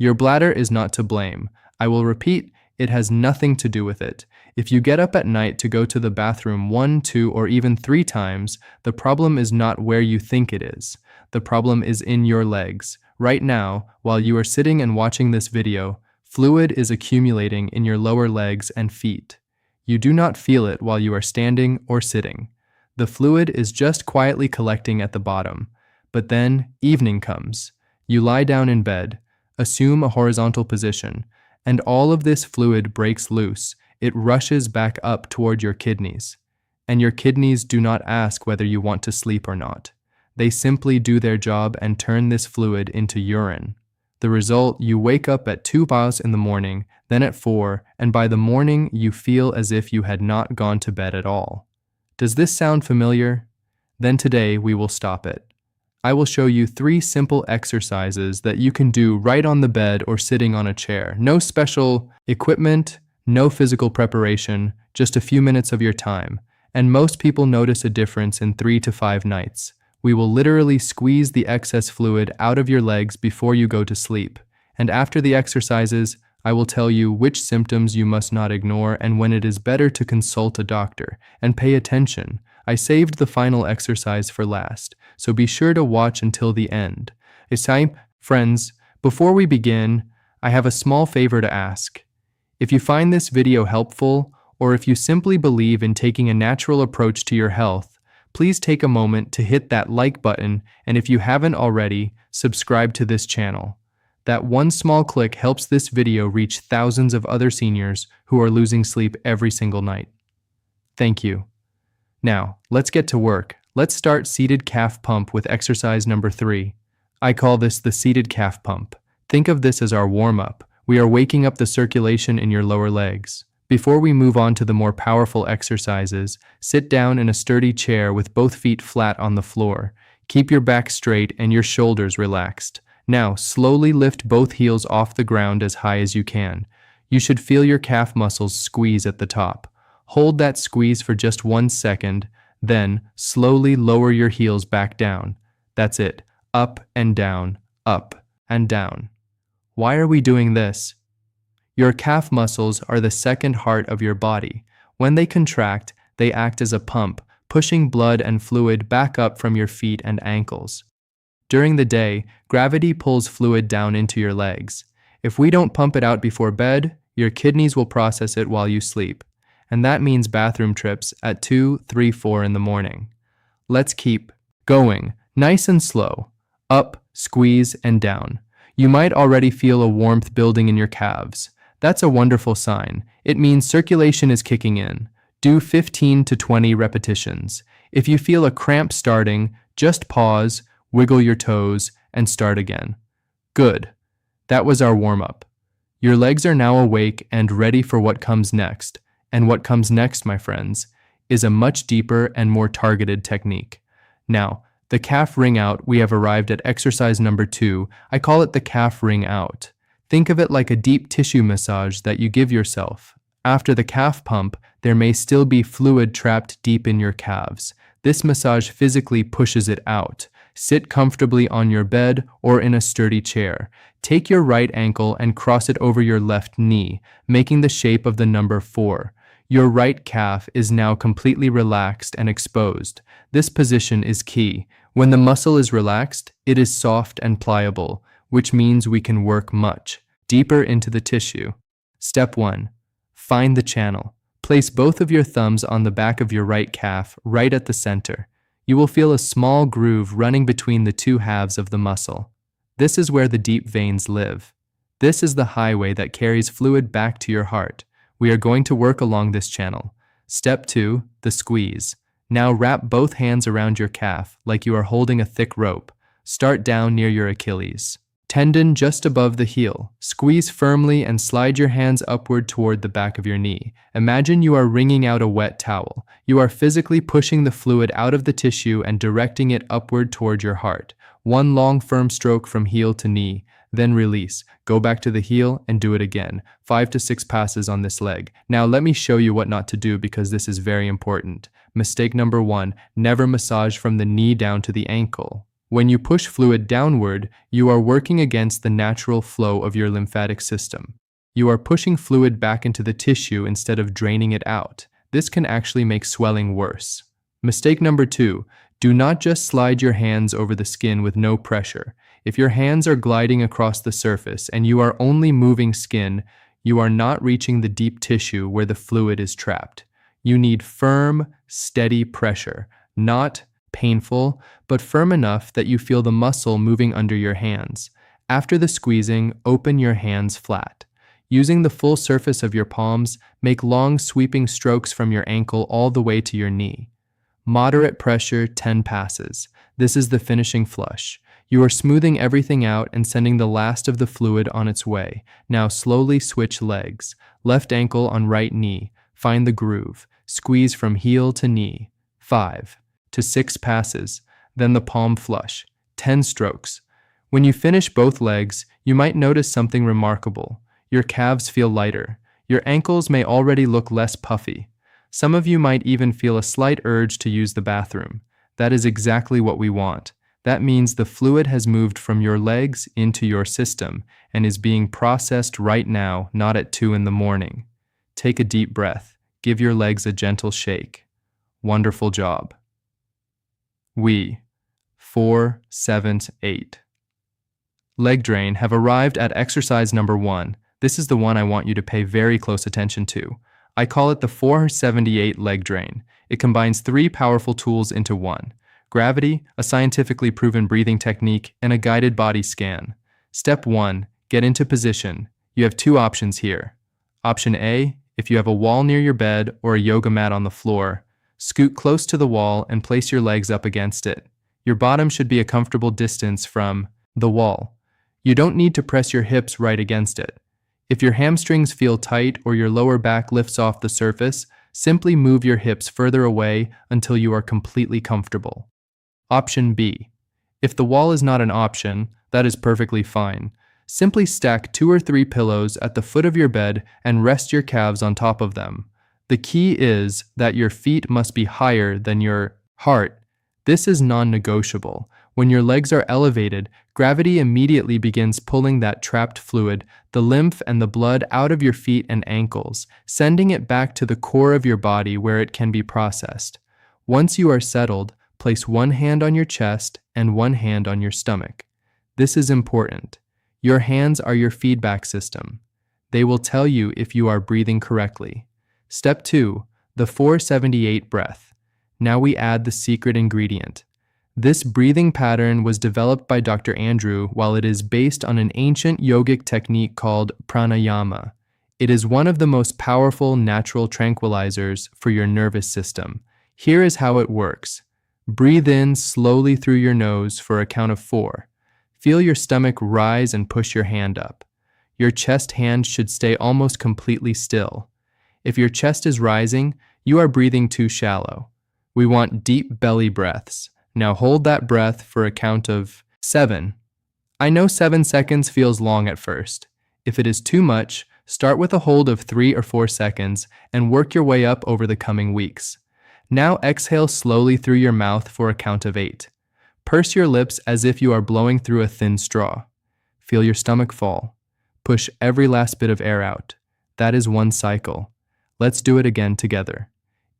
Your bladder is not to blame. I will repeat, it has nothing to do with it. If you get up at night to go to the bathroom 1, 2, or even 3 times, the problem is not where you think it is. The problem is in your legs. Right now, while you are sitting and watching this video, fluid is accumulating in your lower legs and feet. You do not feel it while you are standing or sitting. The fluid is just quietly collecting at the bottom. But then, evening comes. You lie down in bed, assume a horizontal position, and all of this fluid breaks loose. It rushes back up toward your kidneys. And your kidneys do not ask whether you want to sleep or not. They simply do their job and turn this fluid into urine. The result, you wake up at 2 in the morning, then at 4, and by the morning you feel as if you had not gone to bed at all. Does this sound familiar? Then today we will stop it. I will show you 3 simple exercises that you can do right on the bed or sitting on a chair. No special equipment, no physical preparation, just a few minutes of your time. And most people notice a difference in 3 to 5 nights. We will literally squeeze the excess fluid out of your legs before you go to sleep. And after the exercises, I will tell you which symptoms you must not ignore and when it is better to consult a doctor. And pay attention. I saved the final exercise for last, so be sure to watch until the end. It's time, friends, before we begin, I have a small favor to ask. If you find this video helpful, or if you simply believe in taking a natural approach to your health, please take a moment to hit that like button, and if you haven't already, subscribe to this channel. That one small click helps this video reach thousands of other seniors who are losing sleep every single night. Thank you. Now, let's get to work. Let's start seated calf pump with exercise number 3. I call this the seated calf pump. Think of this as our warm-up. We are waking up the circulation in your lower legs. Before we move on to the more powerful exercises, sit down in a sturdy chair with both feet flat on the floor. Keep your back straight and your shoulders relaxed. Now, slowly lift both heels off the ground as high as you can. You should feel your calf muscles squeeze at the top. Hold that squeeze for just 1 second, then slowly lower your heels back down. That's it. Up and down, up and down. Why are we doing this? Your calf muscles are the second heart of your body. When they contract, they act as a pump, pushing blood and fluid back up from your feet and ankles. During the day, gravity pulls fluid down into your legs. If we don't pump it out before bed, your kidneys will process it while you sleep. And that means bathroom trips at 2, 3, 4 in the morning. Let's keep going, nice and slow. Up, squeeze, and down. You might already feel a warmth building in your calves. That's a wonderful sign. It means circulation is kicking in. Do 15 to 20 repetitions. If you feel a cramp starting, just pause, wiggle your toes, and start again. Good. That was our warm-up. Your legs are now awake and ready for what comes next. And what comes next, my friends, is a much deeper and more targeted technique. Now, the calf ring out, we have arrived at exercise number 2. I call it the calf ring out. Think of it like a deep tissue massage that you give yourself. After the calf pump, there may still be fluid trapped deep in your calves. This massage physically pushes it out. Sit comfortably on your bed or in a sturdy chair. Take your right ankle and cross it over your left knee, making the shape of the number 4. Your right calf is now completely relaxed and exposed. This position is key. When the muscle is relaxed, it is soft and pliable, which means we can work much deeper into the tissue. Step 1. Find the channel. Place both of your thumbs on the back of your right calf, right at the center. You will feel a small groove running between the 2 halves of the muscle. This is where the deep veins live. This is the highway that carries fluid back to your heart. We are going to work along this channel. Step 2, the squeeze. Now wrap both hands around your calf like you are holding a thick rope. Start down near your Achilles tendon just above the heel. Squeeze firmly and slide your hands upward toward the back of your knee. Imagine you are wringing out a wet towel. You are physically pushing the fluid out of the tissue and directing it upward toward your heart. One long firm stroke from heel to knee. Then release. Go back to the heel and do it again. 5 to 6 passes on this leg. Now let me show you what not to do because this is very important. Mistake number 1, never massage from the knee down to the ankle. When you push fluid downward, you are working against the natural flow of your lymphatic system. You are pushing fluid back into the tissue instead of draining it out. This can actually make swelling worse. Mistake number 2. Do not just slide your hands over the skin with no pressure. If your hands are gliding across the surface and you are only moving skin, you are not reaching the deep tissue where the fluid is trapped. You need firm, steady pressure, not painful, but firm enough that you feel the muscle moving under your hands. After the squeezing, open your hands flat. Using the full surface of your palms, make long sweeping strokes from your ankle all the way to your knee. Moderate pressure, 10 passes. This is the finishing flush. You are smoothing everything out and sending the last of the fluid on its way. Now slowly switch legs. Left ankle on right knee. Find the groove. Squeeze from heel to knee. 5 to 6 passes. Then the palm flush. 10 strokes. When you finish both legs, you might notice something remarkable. Your calves feel lighter. Your ankles may already look less puffy. Some of you might even feel a slight urge to use the bathroom. That is exactly what we want. That means the fluid has moved from your legs into your system and is being processed right now, not at 2 in the morning. Take a deep breath. Give your legs a gentle shake. Wonderful job. We, 4, 7, 8. Leg drain have arrived at exercise number 1. This is the one I want you to pay very close attention to. I call it the 478 leg drain. It combines 3 powerful tools into one: gravity, a scientifically proven breathing technique, and a guided body scan. Step 1, get into position. You have 2 options here. Option A, if you have a wall near your bed or a yoga mat on the floor, scoot close to the wall and place your legs up against it. Your bottom should be a comfortable distance from the wall. You don't need to press your hips right against it. If your hamstrings feel tight or your lower back lifts off the surface, simply move your hips further away until you are completely comfortable. Option B. If the wall is not an option, that is perfectly fine. Simply stack 2 or 3 pillows at the foot of your bed and rest your calves on top of them. The key is that your feet must be higher than your heart. This is non-negotiable. When your legs are elevated, gravity immediately begins pulling that trapped fluid, the lymph and the blood out of your feet and ankles, sending it back to the core of your body where it can be processed. Once you are settled, place one hand on your chest and one hand on your stomach. This is important. Your hands are your feedback system. They will tell you if you are breathing correctly. Step 2, the 478 breath. Now we add the secret ingredient. This breathing pattern was developed by Dr. Andrew while it is based on an ancient yogic technique called pranayama. It is one of the most powerful natural tranquilizers for your nervous system. Here is how it works. Breathe in slowly through your nose for a count of 4. Feel your stomach rise and push your hand up. Your chest hand should stay almost completely still. If your chest is rising, you are breathing too shallow. We want deep belly breaths. Now hold that breath for a count of 7. I know 7 seconds feels long at first. If it is too much, start with a hold of 3 or 4 seconds and work your way up over the coming weeks. Now exhale slowly through your mouth for a count of 8. Purse your lips as if you are blowing through a thin straw. Feel your stomach fall. Push every last bit of air out. That is 1 cycle. Let's do it again together.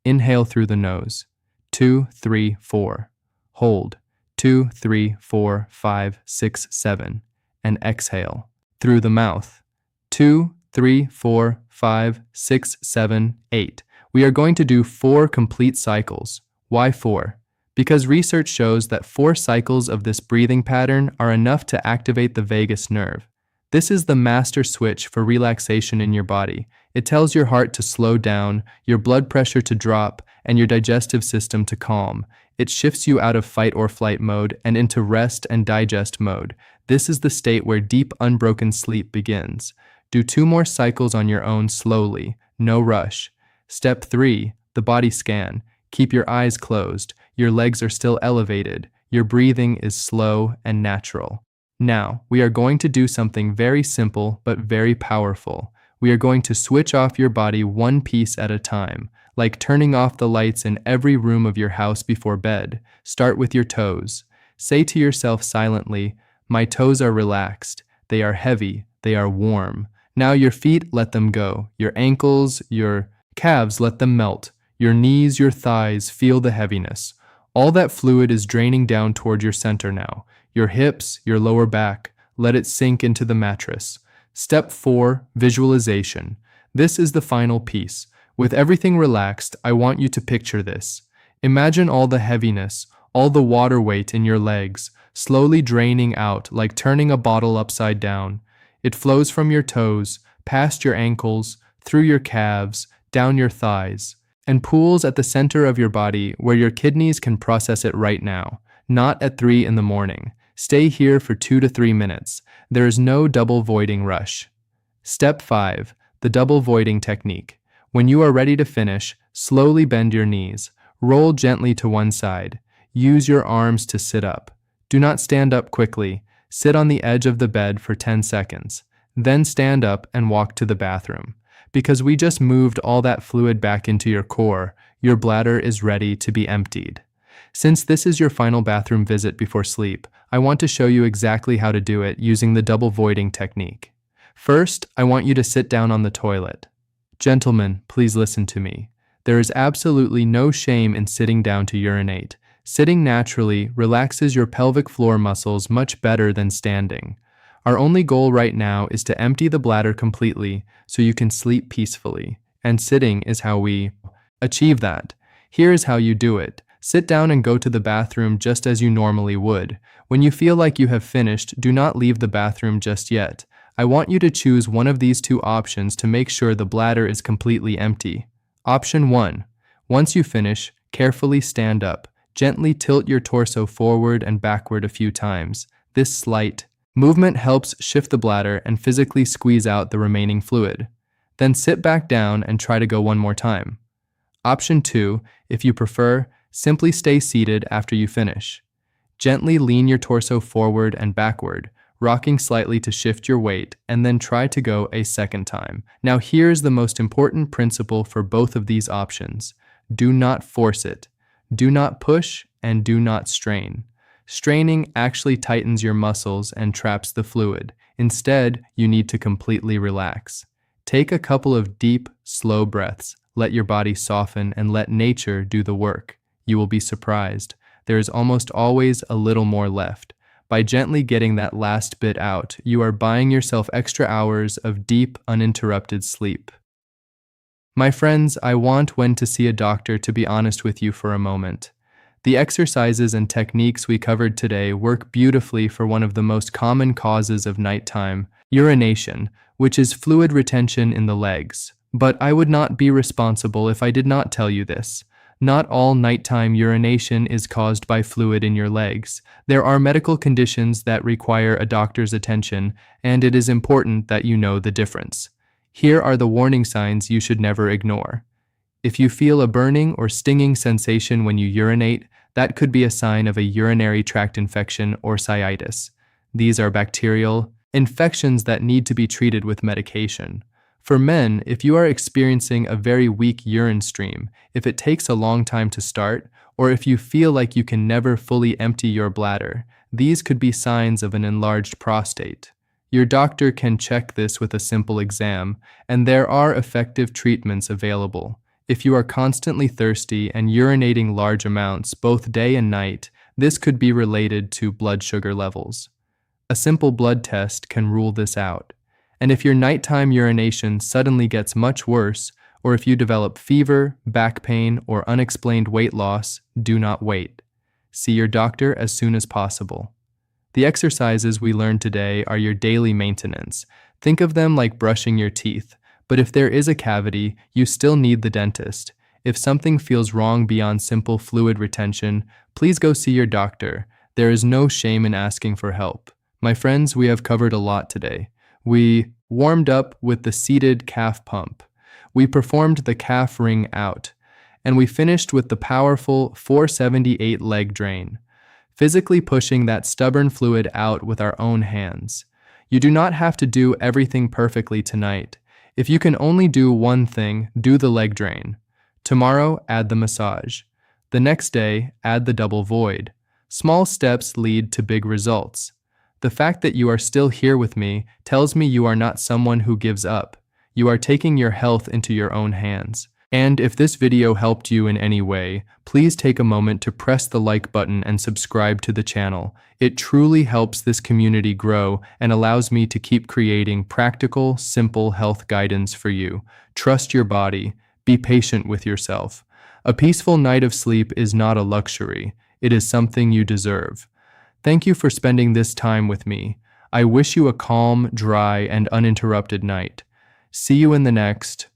Inhale through the nose. 2, 3, 4. Hold. 2, 3, 4, 5, 6, 7. And exhale through the mouth. 2, 3, 4, 5, 6, 7, 8. We are going to do 4 complete cycles. Why 4? Because research shows that 4 cycles of this breathing pattern are enough to activate the vagus nerve. This is the master switch for relaxation in your body. It tells your heart to slow down, your blood pressure to drop, and your digestive system to calm. It shifts you out of fight or flight mode and into rest and digest mode. This is the state where deep, unbroken sleep begins. Do 2 more cycles on your own slowly, no rush. Step 3, the body scan. Keep your eyes closed. Your legs are still elevated. Your breathing is slow and natural. Now, we are going to do something very simple but very powerful. We are going to switch off your body one piece at a time, like turning off the lights in every room of your house before bed. Start with your toes. Say to yourself silently, "My toes are relaxed. They are heavy. They are warm." Now your feet, let them go. Your ankles, your calves, let them melt. Your knees, your thighs, feel the heaviness. All that fluid is draining down toward your center now. Your hips, your lower back, let it sink into the mattress. Step 4, visualization. This is the final piece. With everything relaxed, I want you to picture this. Imagine all the heaviness, all the water weight in your legs, slowly draining out like turning a bottle upside down. It flows from your toes, past your ankles, through your calves, down your thighs, and pools at the center of your body where your kidneys can process it right now, not at 3 in the morning. Stay here for 2 to 3 minutes. There is no double voiding rush. Step 5, the double voiding technique. When you are ready to finish, slowly bend your knees. Roll gently to one side. Use your arms to sit up. Do not stand up quickly. Sit on the edge of the bed for 10 seconds. Then stand up and walk to the bathroom. Because we just moved all that fluid back into your core, your bladder is ready to be emptied. Since this is your final bathroom visit before sleep, I want to show you exactly how to do it using the double voiding technique. First, I want you to sit down on the toilet. Gentlemen, please listen to me. There is absolutely no shame in sitting down to urinate. Sitting naturally relaxes your pelvic floor muscles much better than standing. Our only goal right now is to empty the bladder completely so you can sleep peacefully, and sitting is how we achieve that. Here is how you do it. Sit down and go to the bathroom just as you normally would. When you feel like you have finished, do not leave the bathroom just yet. I want you to choose one of these two options to make sure the bladder is completely empty. Option 1. Once you finish, carefully stand up. Gently tilt your torso forward and backward a few times. This slight movement helps shift the bladder and physically squeeze out the remaining fluid. Then sit back down and try to go one more time. Option 2, if you prefer, simply stay seated after you finish. Gently lean your torso forward and backward, rocking slightly to shift your weight, and then try to go a second time. Now here's the most important principle for both of these options. Do not force it. Do not push and do not strain. Straining actually tightens your muscles and traps the fluid. Instead, you need to completely relax. Take a couple of deep, slow breaths. Let your body soften and let nature do the work. You will be surprised. There is almost always a little more left. By gently getting that last bit out, you are buying yourself extra hours of deep, uninterrupted sleep. My friends, I want when to see a doctor to be honest with you for a moment. The exercises and techniques we covered today work beautifully for one of the most common causes of nighttime, urination, which is fluid retention in the legs. But I would not be responsible if I did not tell you this. Not all nighttime urination is caused by fluid in your legs. There are medical conditions that require a doctor's attention, and it is important that you know the difference. Here are the warning signs you should never ignore. If you feel a burning or stinging sensation when you urinate, that could be a sign of a urinary tract infection or ascites. These are bacterial infections that need to be treated with medication. For men, if you are experiencing a very weak urine stream, if it takes a long time to start, or if you feel like you can never fully empty your bladder, these could be signs of an enlarged prostate. Your doctor can check this with a simple exam, and there are effective treatments available. If you are constantly thirsty and urinating large amounts both day and night, this could be related to blood sugar levels. A simple blood test can rule this out. And if your nighttime urination suddenly gets much worse, or if you develop fever, back pain, or unexplained weight loss, do not wait. See your doctor as soon as possible. The exercises we learned today are your daily maintenance. Think of them like brushing your teeth. But if there is a cavity, you still need the dentist. If something feels wrong beyond simple fluid retention, please go see your doctor. There is no shame in asking for help. My friends, we have covered a lot today. We warmed up with the seated calf pump. We performed the calf ring out. And we finished with the powerful 478 leg drain, physically pushing that stubborn fluid out with our own hands. You do not have to do everything perfectly tonight. If you can only do one thing, do the leg drain. Tomorrow, add the massage. The next day, add the double void. Small steps lead to big results. The fact that you are still here with me tells me you are not someone who gives up. You are taking your health into your own hands. And if this video helped you in any way, please take a moment to press the like button and subscribe to the channel. It truly helps this community grow and allows me to keep creating practical, simple health guidance for you. Trust your body. Be patient with yourself. A peaceful night of sleep is not a luxury. It is something you deserve. Thank you for spending this time with me. I wish you a calm, dry, and uninterrupted night. See you in the next